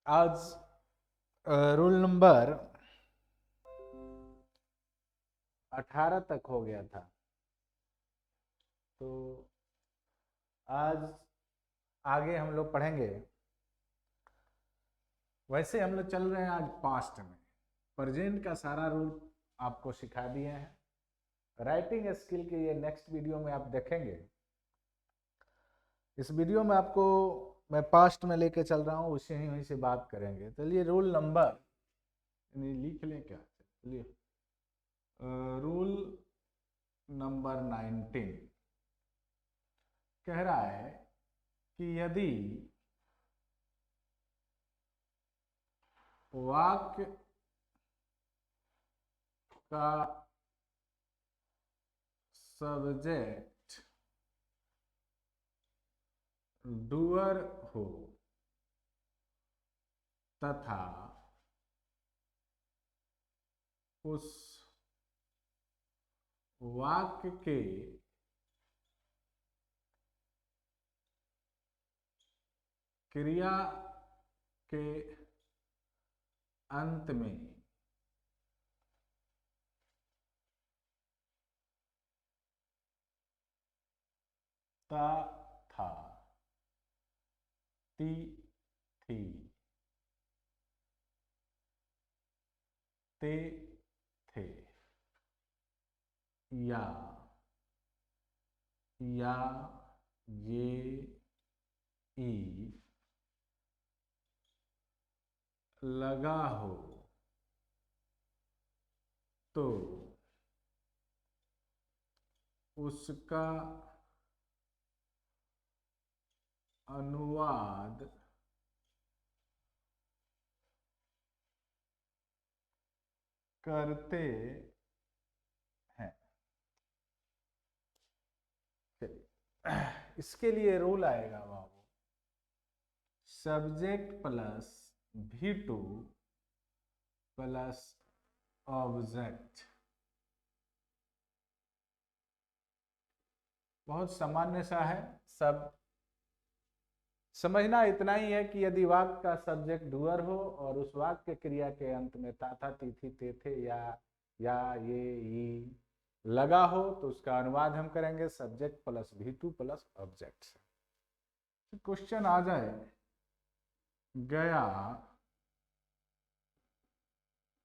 आज rule number 18 तक हो गया था। तो आज आगे हम लोग पढ़ेंगे। वैसे हम लोग चल रहे हैं आज पास्ट में। प्रेजेंट का सारा रूल आपको सिखा दिए हैं। राइटिंग स्किल के ये नेक्स्ट वीडियो में आप देखेंगे। इस वीडियो में आपको मैं पास्ट में लेके चल रहा हूँ, उसे ही वहीं से बात करेंगे। चलिए रूल नंबर लिख लें क्या। चलिए रूल नंबर 19 कह रहा है कि यदि वाक्य का सब्जेक्ट डूअर हो तथा उस वाक्य के क्रिया के अंत में ता था, ती थी, ते थे, या ये ई लगा हो तो उसका अनुवाद करते हैं। इसके लिए रूल आएगा बाबू, subject plus V2 plus object. बहुत सामान्य सा है, सब समझना इतना ही है कि यदि वाक्य का सब्जेक्ट डूअर हो और उस वाक्य क्रिया के अंत में ता था, ती थी, ते थे, या ये लगा हो तो उसका अनुवाद हम करेंगे subject plus V2 plus object से। क्वेश्चन आ जाए, गया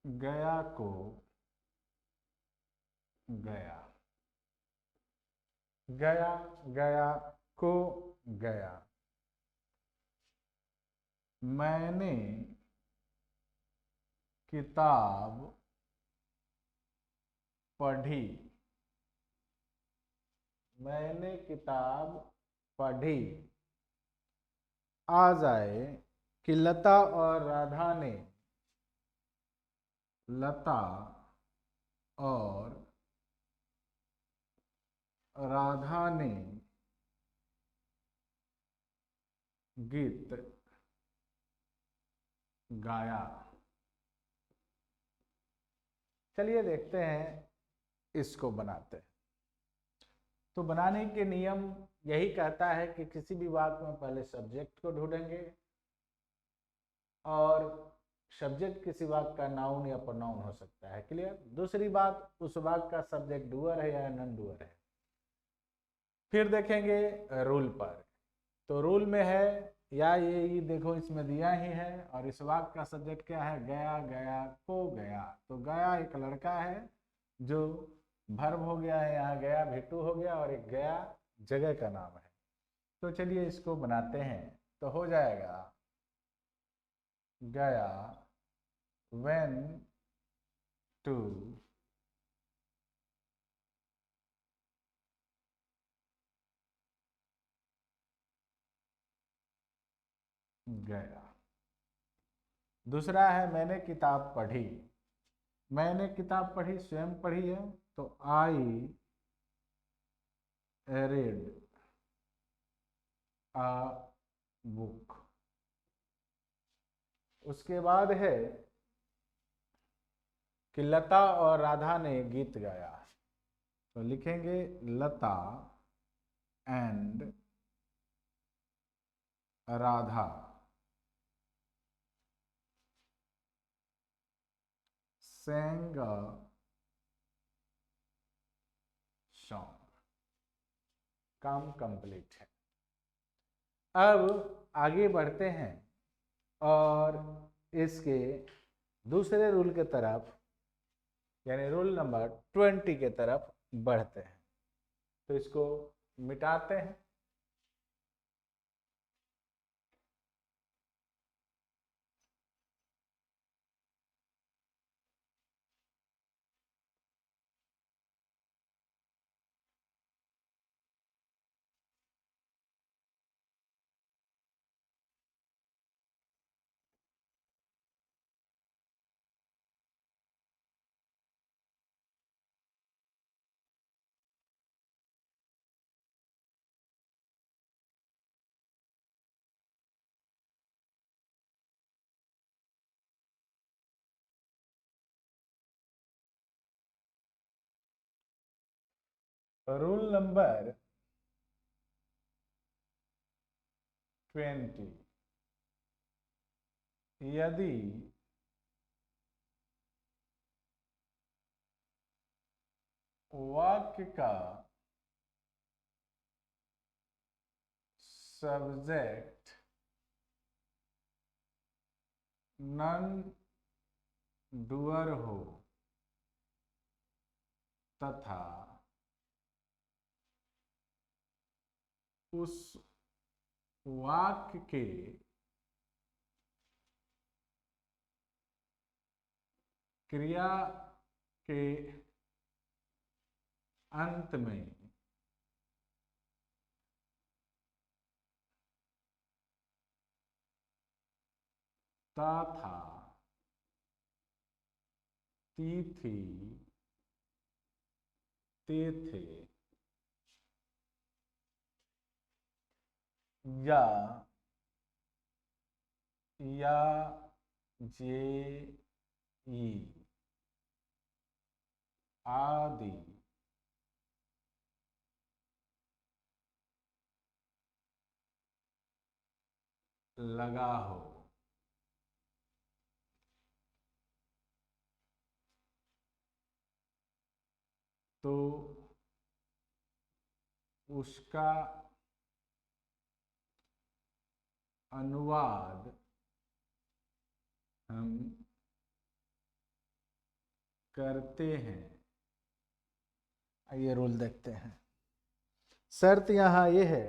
गया को गया, गया गया को गया, मैंने किताब पढ़ी, मैंने किताब पढ़ी। आ जाए कि लता और राधा ने, लता और राधा ने गीत गाया। चलिए देखते हैं इसको बनाते हैं। तो बनाने के नियम यही कहता है कि किसी भी वाक्य में पहले सब्जेक्ट को ढूंढेंगे और सब्जेक्ट किसी वाक्य का नाउन या प्रोनाउन हो सकता है। क्लियर। दूसरी बात, उस वाक्य का सब्जेक्ट डूअर है या नॉन डूअर है। फिर देखेंगे रूल पर। तो रूल में है या ये देखो इसमें दिया ही है, और इस वाक्य का सब्जेक्ट क्या है, गया गया को गया। तो गया एक लड़का है जो वर्ब हो गया है, यहाँ गया V2 हो गया, और एक गया जगह का नाम है। तो चलिए इसको बनाते हैं। तो हो जाएगा गया went to गया। दूसरा है मैंने किताब पढ़ी, मैंने किताब पढ़ी स्वयं पढ़ी है, तो आई read a book। उसके बाद है कि लता और राधा ने गीत गाया। तो लिखेंगे लता एंड राधा सेंग सॉन्ग। काम कंप्लीट है। अब आगे बढ़ते हैं और इसके दूसरे रूल के तरफ यानी रूल नंबर 20 के तरफ बढ़ते हैं। तो इसको मिटाते हैं। रूल नंबर 20, यदि वाक्य का सब्जेक्ट नॉन डूअर हो तथा उस वाक्य के क्रिया के अंत में तथा तिथि तेथे या जे ई आदि लगा हो तो उसका अनुवाद हम करते हैं। ये रूल देखते हैं। शर्त यहाँ ये है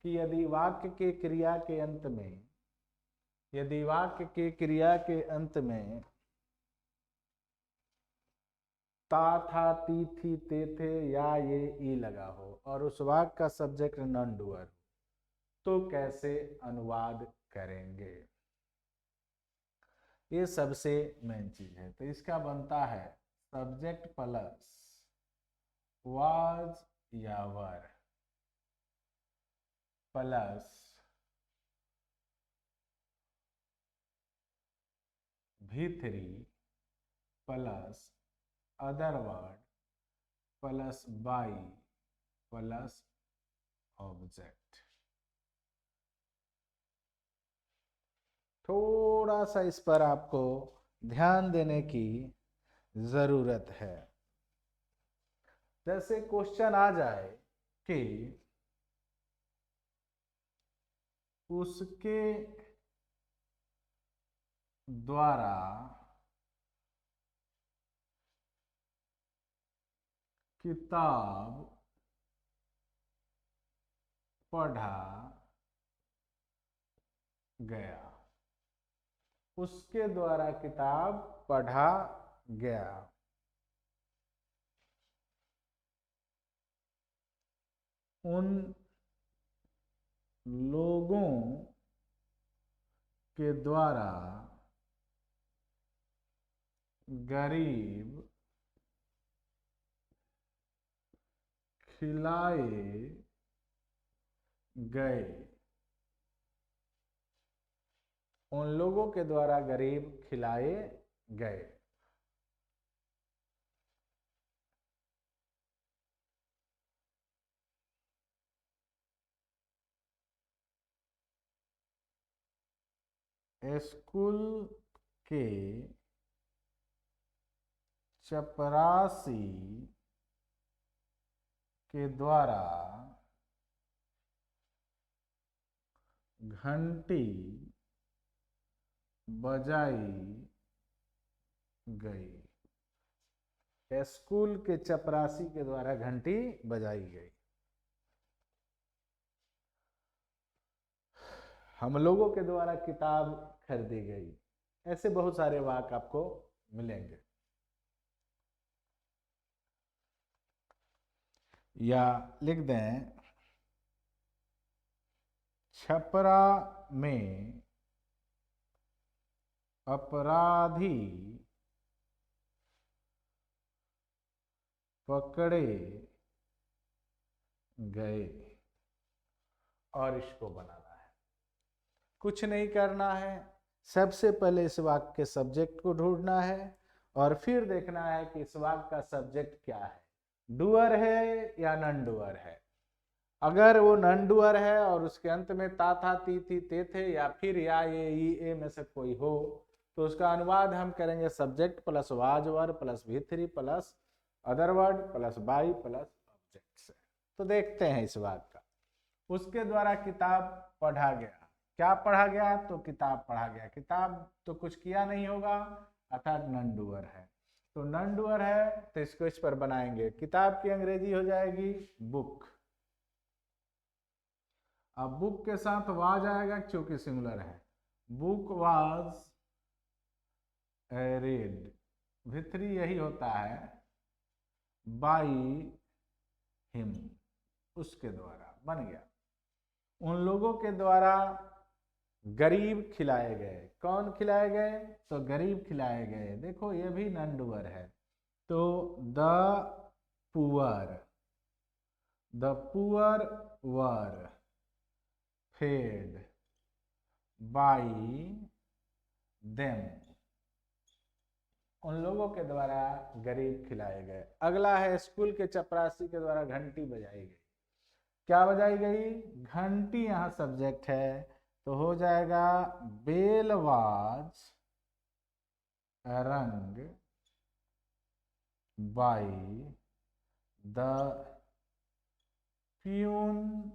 कि यदि वाक्य के क्रिया के अंत में ता था ती थी ते थे या ये ई लगा हो और उस वाक्य का सब्जेक्ट नॉन डूअर तो कैसे अनुवाद करेंगे। ये सबसे मेन चीज है। तो इसका बनता है सब्जेक्ट प्लस वाज या वर plus V3 plus other word plus by plus object. थोड़ा सा इस पर आपको ध्यान देने की जरूरत है। जैसे क्वेश्चन आ जाए कि उसके द्वारा किताब पढ़ा गया, उसके द्वारा किताब पढ़ा गया। उन लोगों के द्वारा गरीब खिलाए गए, उन लोगों के द्वारा गरीब खिलाए गए। स्कूल के चपरासी के द्वारा घंटी बजाई गई। स्कूल के चपरासी के द्वारा घंटी बजाई गई। हम लोगों के द्वारा किताब खरीदी गई। ऐसे बहुत सारे वाक्य आपको मिलेंगे। या लिख दें, छपरा में अपराधी पकड़े गए। और इसको बनाना है, कुछ नहीं करना है। सबसे पहले इस वाक्य के सब्जेक्ट को ढूंढना है और फिर देखना है कि इस वाक्य का सब्जेक्ट क्या है, डूअर है या नॉन डूअर है। अगर वो नॉन डूअर है और उसके अंत में ता था ती थी ते थे या फिर या ये ई ए में से कोई हो, तो उसका अनुवाद हम करेंगे subject plus was verb plus V3 plus other word plus by plus object से। तो देखते हैं इस वाक्य का। उसके द्वारा किताब पढ़ा गया। क्या पढ़ा गया? तो किताब पढ़ा गया। किताब तो कुछ किया नहीं होगा, अर्थात नॉन डूअर है। तो नॉन डूअर है तो इसको इस पर बनाएंगे। किताब की अंग्रेजी हो जाएगी बुक। अब बुक के साथ वाज आएगा क्योंकि सिंगुलर है। Book was red. V3 यही होता है, बाई हिम, उसके द्वारा बन गया। उन लोगों के द्वारा गरीब खिलाए गए। कौन खिलाए गए? तो गरीब खिलाए गए। देखो ये भी नॉन डूअर है, तो the poor were fade by them. उन लोगों के द्वारा गरीब खिलाए गए। अगला है, स्कूल के चपरासी के द्वारा घंटी बजाई गई। क्या बजाई गई? घंटी यहाँ सब्जेक्ट है, तो हो जाएगा बेल वाज रंग by the peon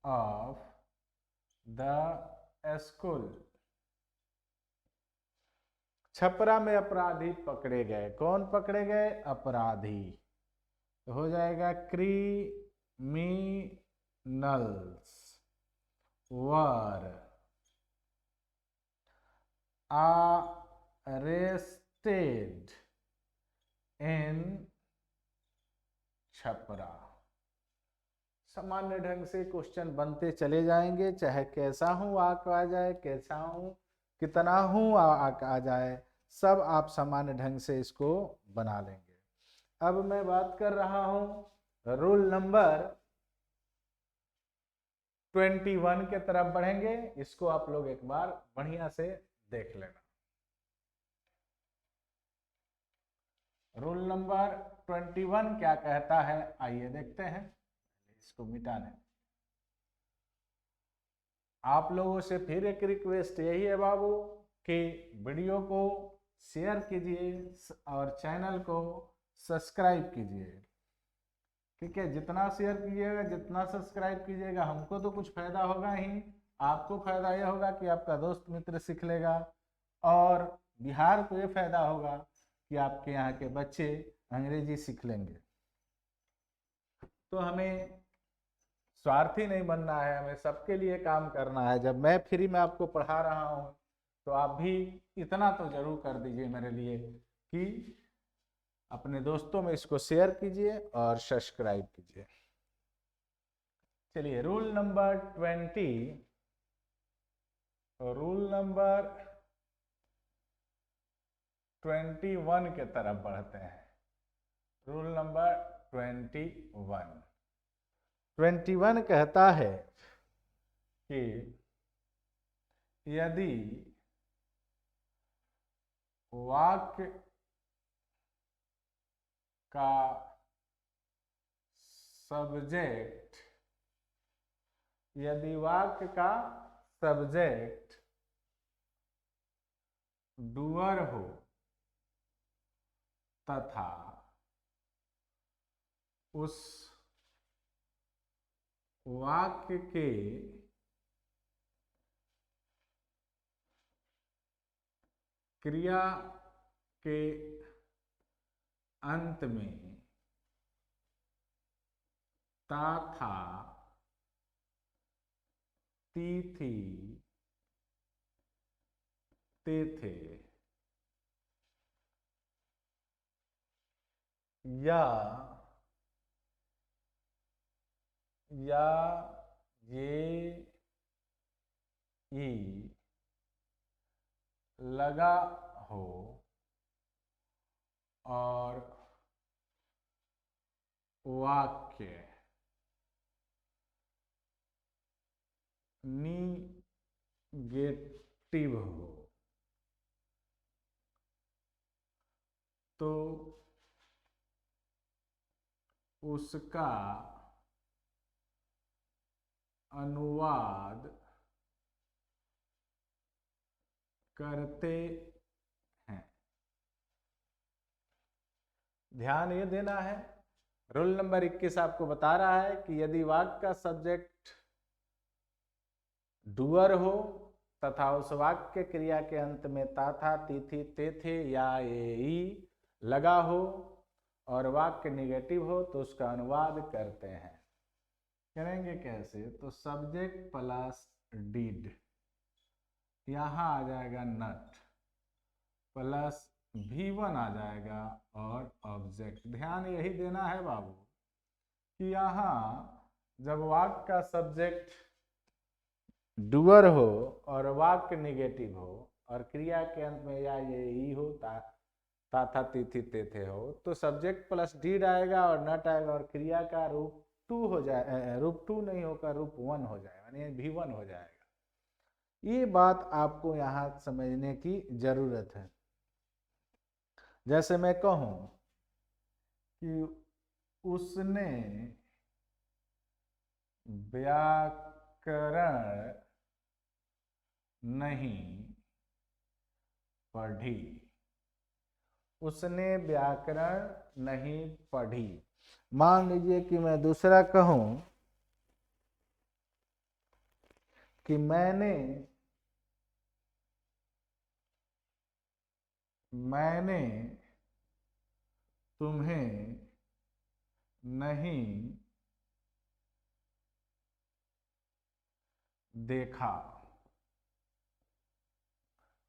of the school. Chhapra में अपराधी पकड़े गए। कौन पकड़े गए? अपराधी। तो हो जाएगा criminals were arrested in Chhapra. सामान्य ढंग से क्वेश्चन बनते चले जाएंगे, चाहे कैसा हूं आंक आ जाए, कैसा हूं कितना हूं आंक आ जाए, सब आप सामान्य ढंग से इसको बना लेंगे। अब मैं बात कर रहा हूं रूल नंबर 21 के तरफ बढ़ेंगे। इसको आप लोग एक बार बढ़िया से देख लेना। रूल नंबर 21 क्या कहता है, आइए देखते हैं। इसको मिटाने, आप लोगों से फिर एक रिक्वेस्ट यही है बाबू कि वीडियो को शेयर कीजिए और चैनल को सब्सक्राइब कीजिए। ठीक है, जितना शेयर कीजिएगा, जितना सब्सक्राइब कीजिएगा, हमको तो कुछ फायदा होगा ही, आपको फायदा यह होगा कि आपका दोस्त मित्र सीख लेगा और बिहार को ये फायदा होगा कि आपके यहाँ के बच्चे अंग्रेजी सीख लेंगे। तो हमें स्वार्थी नहीं बनना है, हमें सबके लिए काम करना है। जब मैं फ्री में आपको पढ़ा रहा हूँ तो आप भी इतना तो जरूर कर दीजिए मेरे लिए कि अपने दोस्तों में इसको शेयर कीजिए और सब्सक्राइब कीजिए। चलिए रूल नंबर 21 के तरफ बढ़ते हैं। रूल नंबर 21 कहता है कि यदि वाक्य का सब्जेक्ट डूअर हो तथा उस वाक्य के क्रिया के अंत में तथा तिथि तेथे या ये ई लगा हो और वाक्य निगेटिव हो तो उसका अनुवाद करते हैं। ध्यान ये देना है, रूल नंबर 21 आपको बता रहा है कि यदि वाक्य का सब्जेक्ट डूअर हो तथा उस वाक्य क्रिया के अंत में तथा तिथि तेथे या ये ई लगा हो और वाक्य निगेटिव हो तो उसका अनुवाद करते हैं। करेंगे कैसे? तो सब्जेक्ट प्लस डिड, यहां आ जाएगा नट, प्लस V1 आ जाएगा और ऑब्जेक्ट। ध्यान यही देना है बाबू कि यहां जब वाक्य का सब्जेक्ट डूअर हो और वाक्य निगेटिव हो और क्रिया के अंत में या ये ई हो तथा तिथि तेथे हो तो सब्जेक्ट प्लस डीड आएगा और नट आएगा और क्रिया का रूप 2 हो जाए, रूप 2 नहीं होगा, रूप 1 हो जाएगा, यानी V1 हो जाएगा। ये बात आपको यहां समझने की जरूरत है। जैसे मैं कहूं कि उसने व्याकरण नहीं पढ़ी, उसने व्याकरण नहीं पढ़ी। मान लीजिए कि मैं दूसरा कहूं कि मैंने तुम्हें नहीं देखा,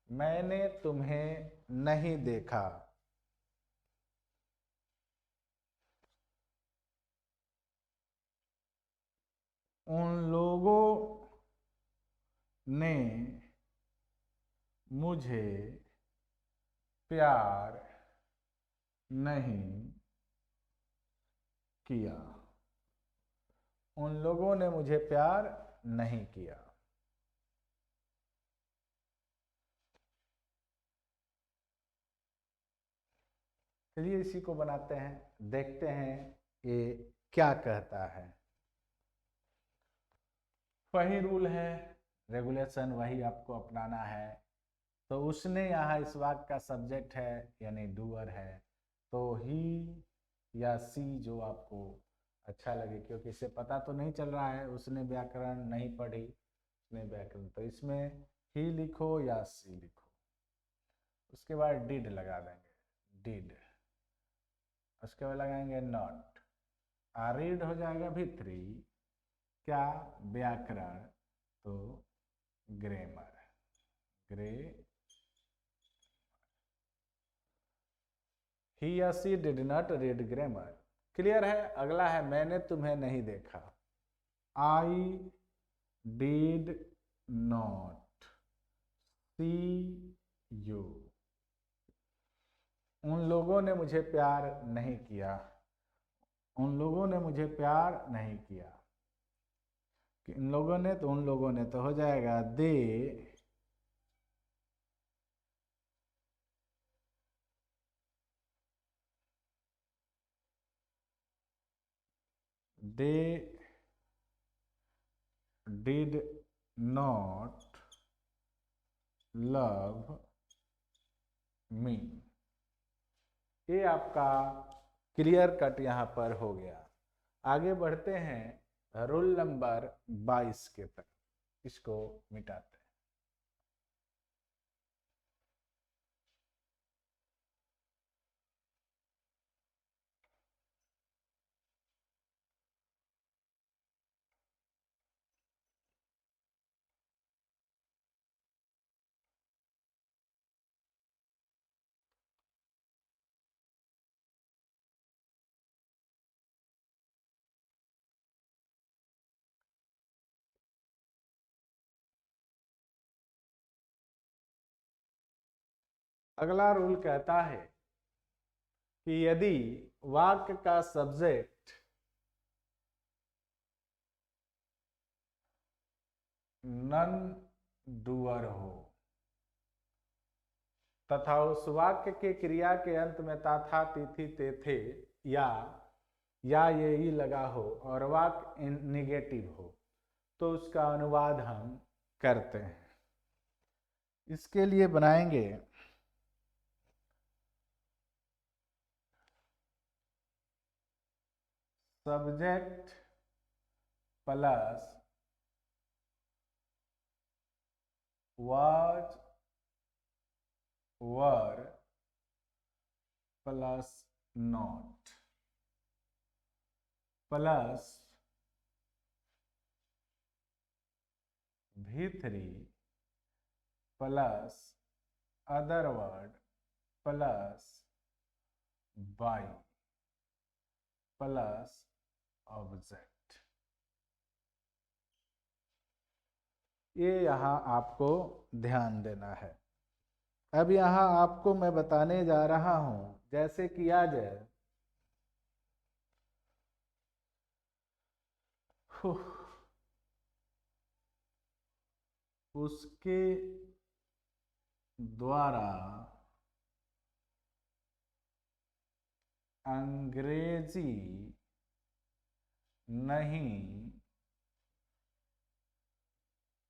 मैंने तुम्हें नहीं देखा। उन लोगों ने मुझे प्यार नहीं किया, उन लोगों ने मुझे प्यार नहीं किया। चलिए इसी को बनाते हैं, देखते हैं ये क्या कहता है। वही रूल है, रेगुलेशन वही आपको अपनाना है। तो उसने यहाँ इस वाक्य का सब्जेक्ट है यानी डूअर है, तो ही या सी जो आपको अच्छा लगे, क्योंकि इसे पता तो नहीं चल रहा है उसने व्याकरण नहीं पढ़ी, उसने व्याकरण, तो इसमें ही लिखो या सी लिखो। उसके बाद डिड लगा देंगे, डिड, उसके बाद लगाएंगे नॉट, रीड हो जाएगा V3, क्या? व्याकरण, तो ग्रामर, ग्रे, ही या she did not read grammar. Clear है? अगला है मैंने तुम्हें नहीं देखा, I did not see you. उन लोगों ने मुझे प्यार नहीं किया, उन लोगों ने मुझे प्यार नहीं किया। इन लोगों ने, तो उन लोगों ने तो हो जाएगा they did not love me. ये आपका क्लियर कट यहाँ पर हो गया। आगे बढ़ते हैं रूल नंबर 22 के तक, इसको मिटाते हैं। अगला रूल कहता है कि यदि वाक्य का सब्जेक्ट नन डूअर हो तथा उस वाक्य के क्रिया के अंत में था तिथि तेथे या ये ही लगा हो और वाक्य निगेटिव हो तो उसका अनुवाद हम करते हैं। इसके लिए बनाएंगे subject plus was were plus not plus V3 plus other word plus by plus object. ये यहाँ आपको ध्यान देना है। अब यहाँ आपको मैं बताने जा रहा हूं जैसे किया जाए। उसके द्वारा अंग्रेजी नहीं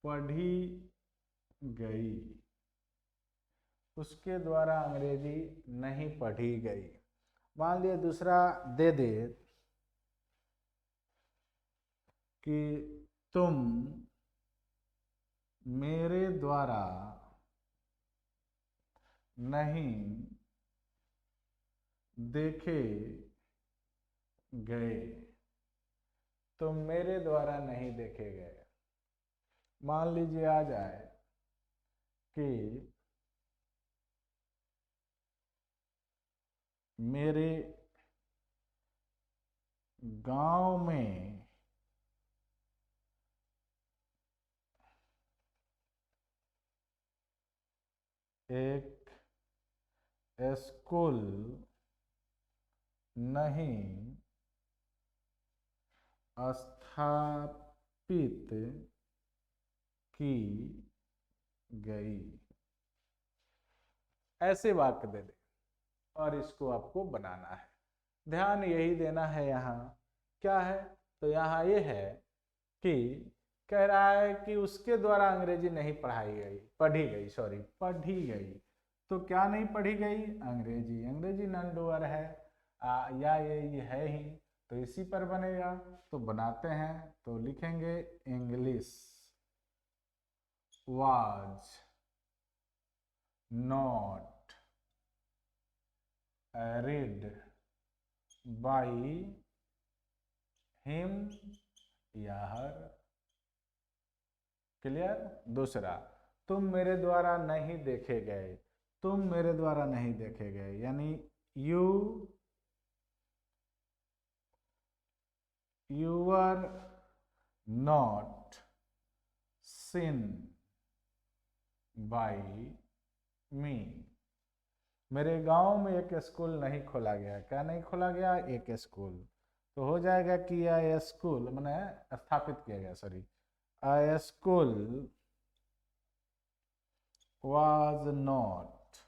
पढ़ी गई, उसके द्वारा अंग्रेजी नहीं पढ़ी गई। मान लिया दूसरा दे दे कि तुम मेरे द्वारा नहीं देखे गए, तुम मेरे द्वारा नहीं देखे गए। मान लीजिए आ जाए कि मेरे गांव में एक स्कूल नहीं स्थापित की गई। ऐसे वाक्य दे दे और इसको आपको बनाना है। ध्यान यही देना है। यहाँ क्या है तो यहाँ ये है कि कह रहा है कि उसके द्वारा अंग्रेजी नहीं पढ़ी गई। तो क्या नहीं पढ़ी गई? अंग्रेजी नॉन डूअर है। या ये है ही तो इसी पर बनेगा। तो बनाते हैं तो लिखेंगे English was not read by him या हर। क्लियर? दूसरा, तुम मेरे द्वारा नहीं देखे गए, तुम मेरे द्वारा नहीं देखे गए यानी you were not seen by me। मेरे गांव में एक स्कूल नहीं खोला गया। क्या नहीं खोला गया? एक स्कूल। तो हो जाएगा कि यह स्कूल मैंने स्थापित किया गया, sorry, a school was not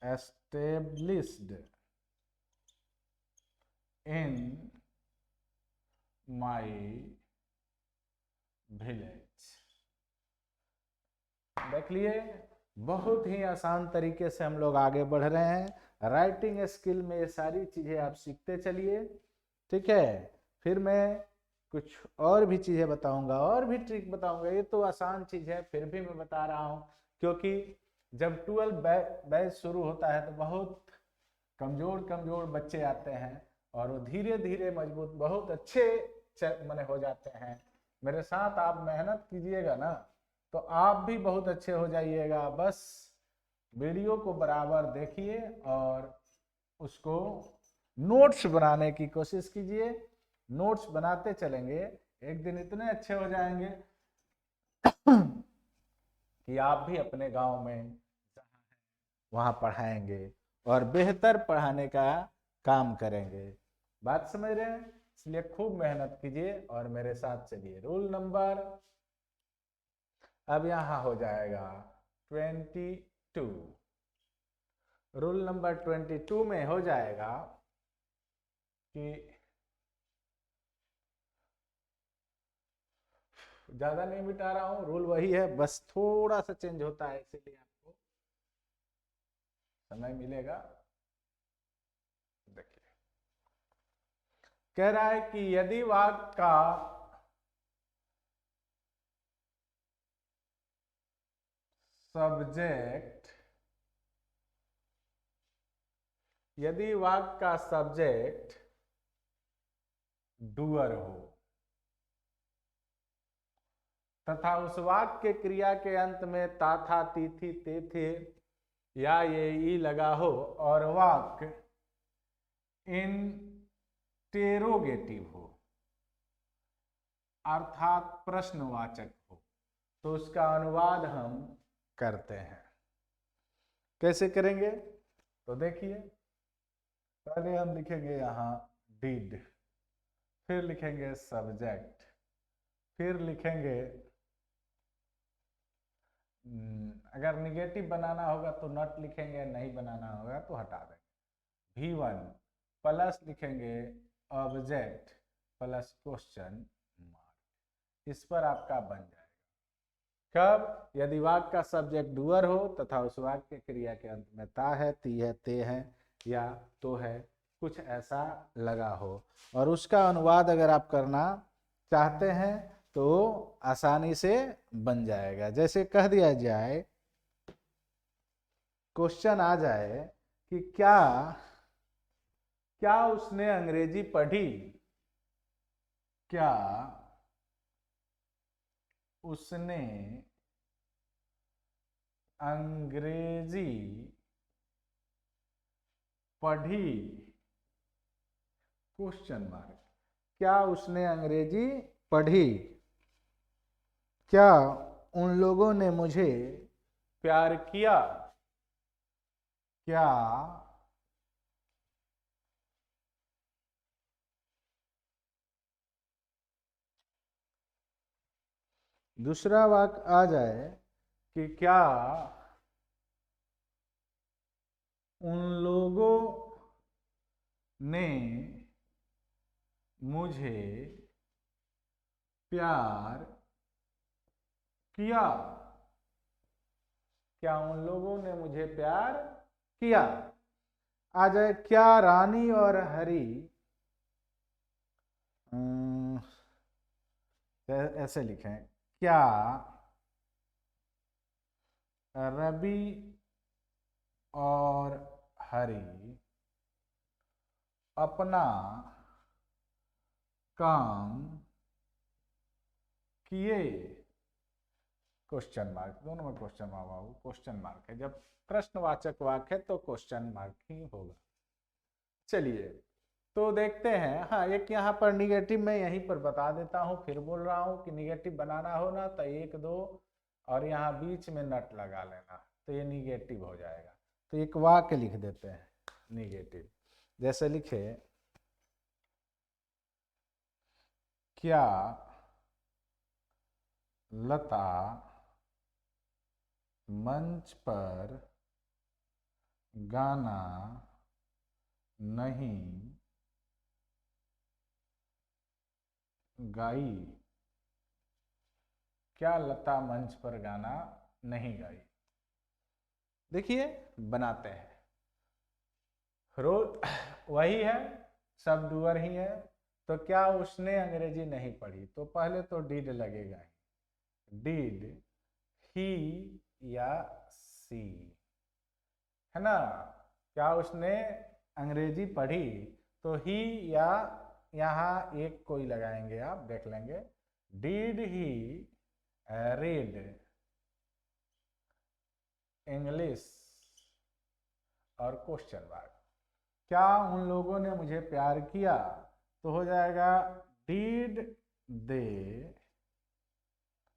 established in my village। देख लिए, बहुत ही आसान तरीके से हम लोग आगे बढ़ रहे हैं। राइटिंग स्किल में ये सारी चीजें आप सीखते चलिए, ठीक है। फिर मैं कुछ और भी चीजें बताऊंगा, और भी ट्रिक बताऊंगा। ये तो आसान चीज है, फिर भी मैं बता रहा हूँ, क्योंकि जब 12 बैच शुरू होता है तो बहुत कमजोर कमजोर बच्चे आते हैं, और वो धीरे धीरे मजबूत बहुत अच्छे माने हो जाते हैं। मेरे साथ आप मेहनत कीजिएगा ना तो आप भी बहुत अच्छे हो जाइएगा। बस वीडियो को बराबर देखिए और उसको नोट्स बनाने की कोशिश कीजिए। नोट्स बनाते चलेंगे, एक दिन इतने अच्छे हो जाएंगे कि आप भी अपने गांव में वहां पढ़ाएंगे और बेहतर पढ़ाने का काम करेंगे। बात समझ रहे हैं? इसलिए खूब मेहनत कीजिए और मेरे साथ चलिए। रूल नंबर अब यहां हो जाएगा 22। रूल नंबर 22 में हो जाएगा कि ज्यादा नहीं मिटा रहा हूं, रूल वही है, बस थोड़ा सा चेंज होता है, इसीलिए आपको समय मिलेगा। देखिए, कह रहा है कि यदि वाक्य का सब्जेक्ट, यदि वाक्य का सब्जेक्ट डूअर हो तथा उस वाक्य के क्रिया के अंत में ता था ती थी ते थे या ये ई लगा हो और वाक्य इंटेरोगेटिव हो अर्थात प्रश्नवाचक हो, तो उसका अनुवाद हम करते हैं। कैसे करेंगे? तो देखिए, पहले हम लिखेंगे यहां डिड, फिर लिखेंगे सब्जेक्ट, फिर लिखेंगे अगर निगेटिव बनाना होगा तो नॉट लिखेंगे, नहीं बनाना होगा तो हटा देंगे। V1 प्लस लिखेंगे ऑब्जेक्ट प्लस क्वेश्चन मार्क। इस पर आपका बन जाएगा। कब? यदि वाक्य का सब्जेक्ट डूअर हो तथा उस वाक्य के क्रिया के अंत में ता है, ती है, ते है या तो है, कुछ ऐसा लगा हो, और उसका अनुवाद अगर आप करना चाहते हैं तो आसानी से बन जाएगा। जैसे कह दिया जाए, क्वेश्चन आ जाए कि क्या क्या उसने अंग्रेजी पढ़ी? क्या उसने अंग्रेजी पढ़ी? Question mark. क्या उसने अंग्रेजी पढ़ी? क्या उन लोगों ने मुझे प्यार किया? क्या दूसरा वाक्य आ जाए कि क्या उन लोगों ने मुझे प्यार किया? क्या उन लोगों ने मुझे प्यार किया? आ जाए, क्या रानी और हरी ऐसे लिखें, क्या रवि और हरी अपना काम किए? क्वेश्चन मार्क, दोनों में क्वेश्चन मार्क, क्वेश्चन मार्क है। जब प्रश्नवाचक वाक्य है तो क्वेश्चन मार्क ही होगा। चलिए, तो देखते हैं। हाँ, एक यहाँ पर निगेटिव मैं यहीं पर बता देता हूँ, फिर बोल रहा हूँ कि निगेटिव बनाना हो ना तो 1 2 और यहाँ बीच में नट लगा लेना, तो ये निगेटिव हो जाएगा। तो एक वाक्य लिख देते हैं निगेटिव। जैसे लिखे, क्या लता मंच पर गाना नहीं गाई? क्या लता मंच पर गाना नहीं गाई। देखिए बनाते हैं, रोल वही है, सब डूअर ही है, तो क्या उसने अंग्रेजी नहीं पढ़ी, तो पहले तो डिड लगेगा ही, डिड ही या सी, है ना। क्या उसने अंग्रेजी पढ़ी, तो ही या यहाँ एक कोई लगाएंगे, आप देख लेंगे, डिड ही रीड इंग्लिश और क्वेश्चन मार्क। क्या उन लोगों ने मुझे प्यार किया, तो हो जाएगा did they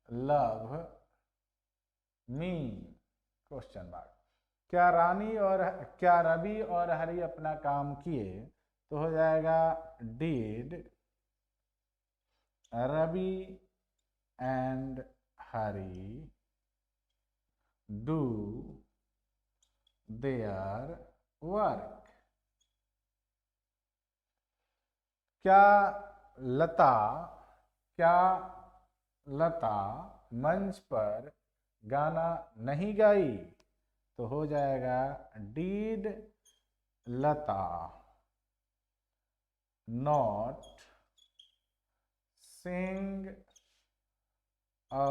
love me question mark. क्या रवि और हरी अपना काम किए, तो हो जाएगा did Ravi and Hari do their work. क्या लता मंच पर गाना नहीं गाई, तो हो जाएगा did Lata not sing a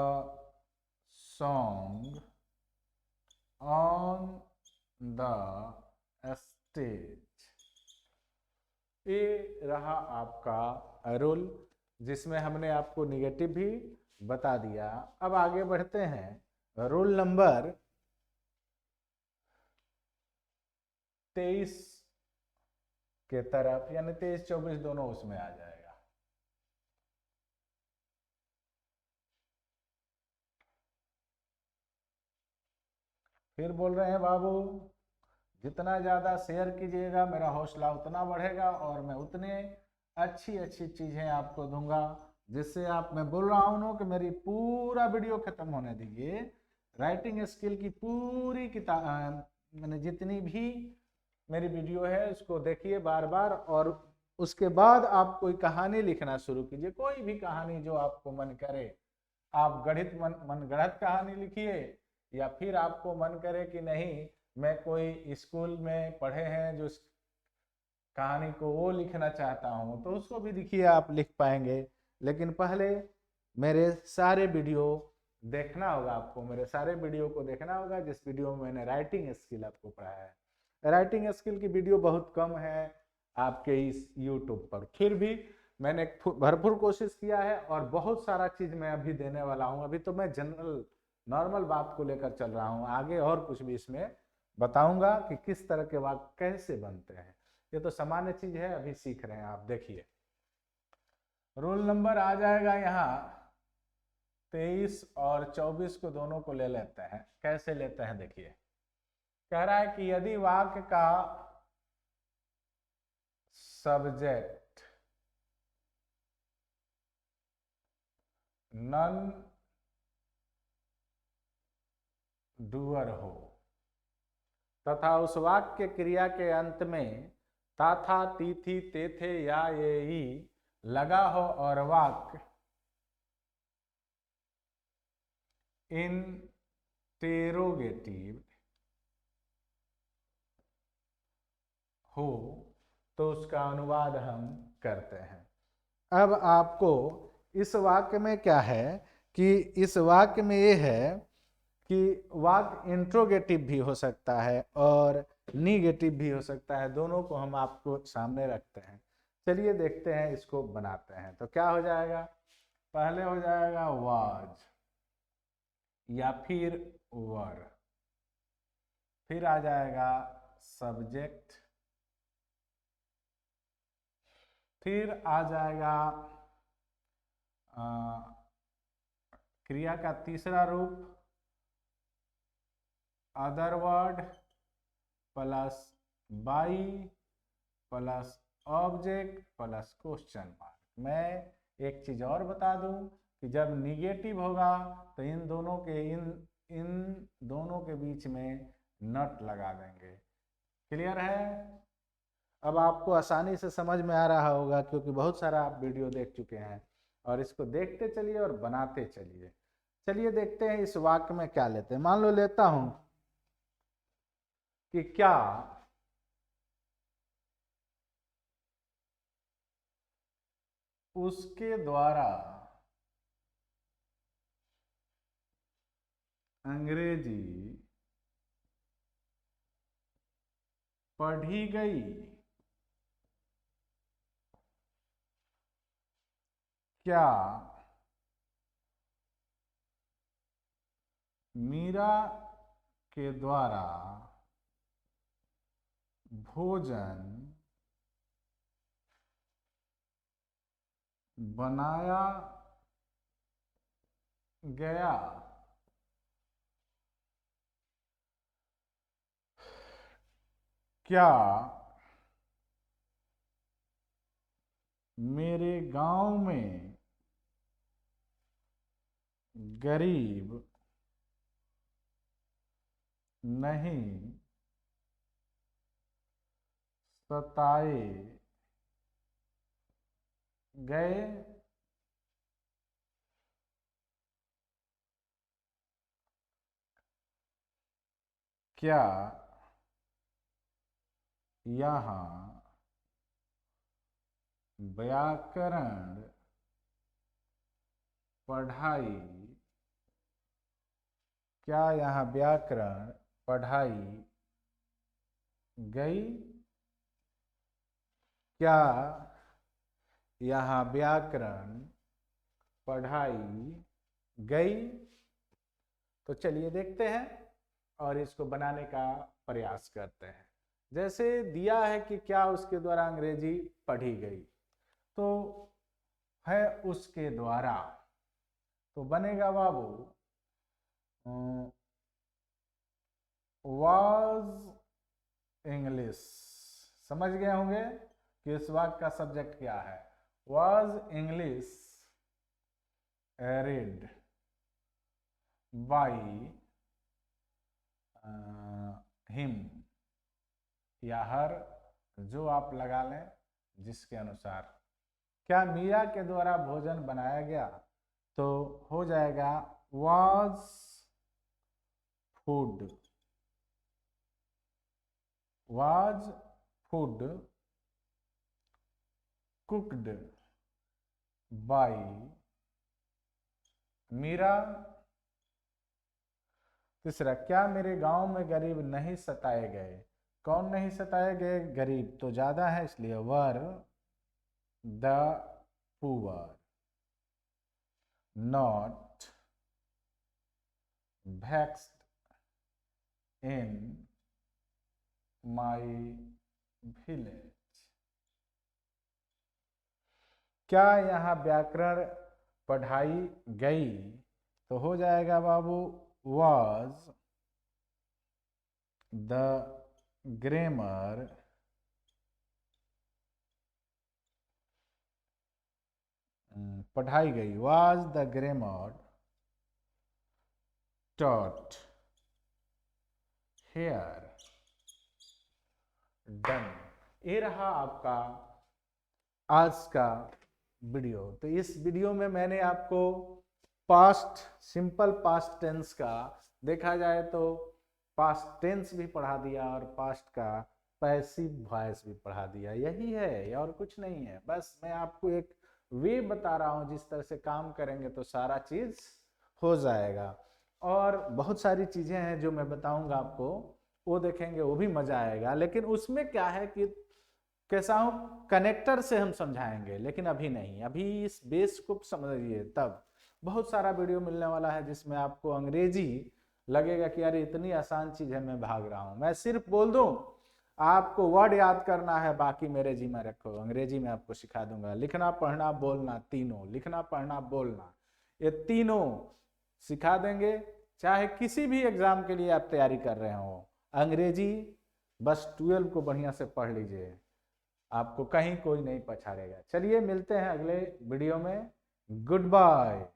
song on the stage. ये रहा आपका रूल, जिसमें हमने आपको निगेटिव भी बता दिया। अब आगे बढ़ते हैं रूल नंबर 23 के तरफ, यानी 23-24 दोनों उसमें आ जाएगा। फिर बोल रहे हैं बाबू, जितना ज़्यादा शेयर कीजिएगा मेरा हौसला उतना बढ़ेगा और मैं उतने अच्छी अच्छी चीज़ें आपको दूंगा, जिससे आप, मैं बोल रहा हूँ ना कि मेरी पूरा वीडियो खत्म होने दीजिए, राइटिंग स्किल की पूरी किताब, मैंने जितनी भी मेरी वीडियो है उसको देखिए बार बार, और उसके बाद आप कोई कहानी लिखना शुरू कीजिए, कोई भी कहानी जो आपको मन करे। आप गणित मन गढ़ंत कहानी लिखिए, या फिर आपको मन करे कि नहीं मैं कोई स्कूल में पढ़े हैं जो कहानी को वो लिखना चाहता हूँ, तो उसको भी देखिए आप लिख पाएंगे। लेकिन पहले मेरे सारे वीडियो देखना होगा, आपको मेरे सारे वीडियो को देखना होगा, जिस वीडियो में मैंने राइटिंग स्किल आपको पढ़ाया है। राइटिंग स्किल की वीडियो बहुत कम है आपके इस यूट्यूब पर, फिर भी मैंने भरपूर कोशिश किया है और बहुत सारा चीज़ मैं अभी देने वाला हूँ। अभी तो मैं जनरल नॉर्मल बात को लेकर चल रहा हूँ, आगे और कुछ भी इसमें बताऊंगा कि किस तरह के वाक्य कैसे बनते हैं। ये तो सामान्य चीज है, अभी सीख रहे हैं आप। देखिए रोल नंबर आ जाएगा यहाँ 23 और 24 को दोनों को ले लेते हैं। कैसे लेते हैं देखिए, कह रहा है कि यदि वाक्य का सब्जेक्ट नन डूअर हो तथा उस वाक्य क्रिया के अंत में ता था ती थी ते थे या ये ही लगा हो और वाक्य इंटेरोगेटिव हो, तो उसका अनुवाद हम करते हैं। अब आपको इस वाक्य में क्या है कि इस वाक्य में ये है कि वाक्य इंट्रोगेटिव भी हो सकता है और निगेटिव भी हो सकता है, दोनों को हम आपको सामने रखते हैं। चलिए देखते हैं, इसको बनाते हैं। तो क्या हो जाएगा, पहले हो जाएगा वाज या फिर वर, फिर आ जाएगा सब्जेक्ट, फिर आ जाएगा क्रिया का तीसरा रूप other word plus by plus object plus question mark. मैं एक चीज और बता दूं कि जब निगेटिव होगा तो इन दोनों के बीच में नट लगा देंगे। क्लियर है? अब आपको आसानी से समझ में आ रहा होगा, क्योंकि बहुत सारा आप वीडियो देख चुके हैं, और इसको देखते चलिए और बनाते चलिए। चलिए देखते हैं इस वाक्य में क्या लेते हैं। मान लो लेता हूं कि क्या उसके द्वारा अंग्रेजी पढ़ी गई। क्या मीरा के द्वारा भोजन बनाया गया। क्या मेरे गांव में गरीब नहीं सताए गए। क्या यहाँ व्याकरण पढ़ाई क्या यहाँ व्याकरण पढ़ाई गई। क्या यहाँ व्याकरण पढ़ाई गई। तो चलिए देखते हैं और इसको बनाने का प्रयास करते हैं। जैसे दिया है कि क्या उसके द्वारा अंग्रेजी पढ़ी गई, तो है उसके द्वारा, तो बनेगा बाबू वाज इंग्लिश। समझ गए होंगे कि इस वाक्य का सब्जेक्ट क्या है। Was English read by him या हर, जो आप लगा लें जिसके अनुसार। क्या मीरा के द्वारा भोजन बनाया गया, तो हो जाएगा was food cooked by Meera. तीसरा, क्या मेरे गांव में गरीब नहीं सताए गए। कौन नहीं सताए गए, गरीब तो ज्यादा है, इसलिए were the poor not vexed in my village। क्या यहाँ व्याकरण पढ़ाई गई, तो हो जाएगा बाबू was the grammar पढ़ाई गई, was the grammar taught here। Done. ये रहा आपका आज का वीडियो। तो इस वीडियो में मैंने आपको पास्ट, सिंपल पास्ट टेंस का, देखा जाए तो पास्ट टेंस भी पढ़ा दिया और पास्ट का पैसिव वॉइस भी पढ़ा दिया। यही है और कुछ नहीं है। बस मैं आपको एक वे बता रहा हूं, जिस तरह से काम करेंगे तो सारा चीज हो जाएगा। और बहुत सारी चीजें हैं जो मैं बताऊंगा आपको, वो देखेंगे, वो भी मजा आएगा। लेकिन उसमें क्या है कि कैसा हूं, कनेक्टर से हम समझाएंगे, लेकिन अभी नहीं, अभी इस बेस को समझिए। तब बहुत सारा वीडियो मिलने वाला है जिसमें आपको अंग्रेजी लगेगा कि अरे इतनी आसान चीज है, मैं भाग रहा हूं। मैं सिर्फ बोल दूं, आपको वर्ड याद करना है, बाकी मेरे जिम्मे रखो। अंग्रेजी में आपको सिखा दूंगा, लिखना पढ़ना बोलना तीनों, लिखना पढ़ना बोलना, ये तीनों सिखा देंगे। चाहे किसी भी एग्जाम के लिए आप तैयारी कर रहे हो, अंग्रेजी बस 12 को बढ़िया से पढ़ लीजिए, आपको कहीं कोई नहीं पछाड़ेगा। चलिए मिलते हैं अगले वीडियो में। Good bye.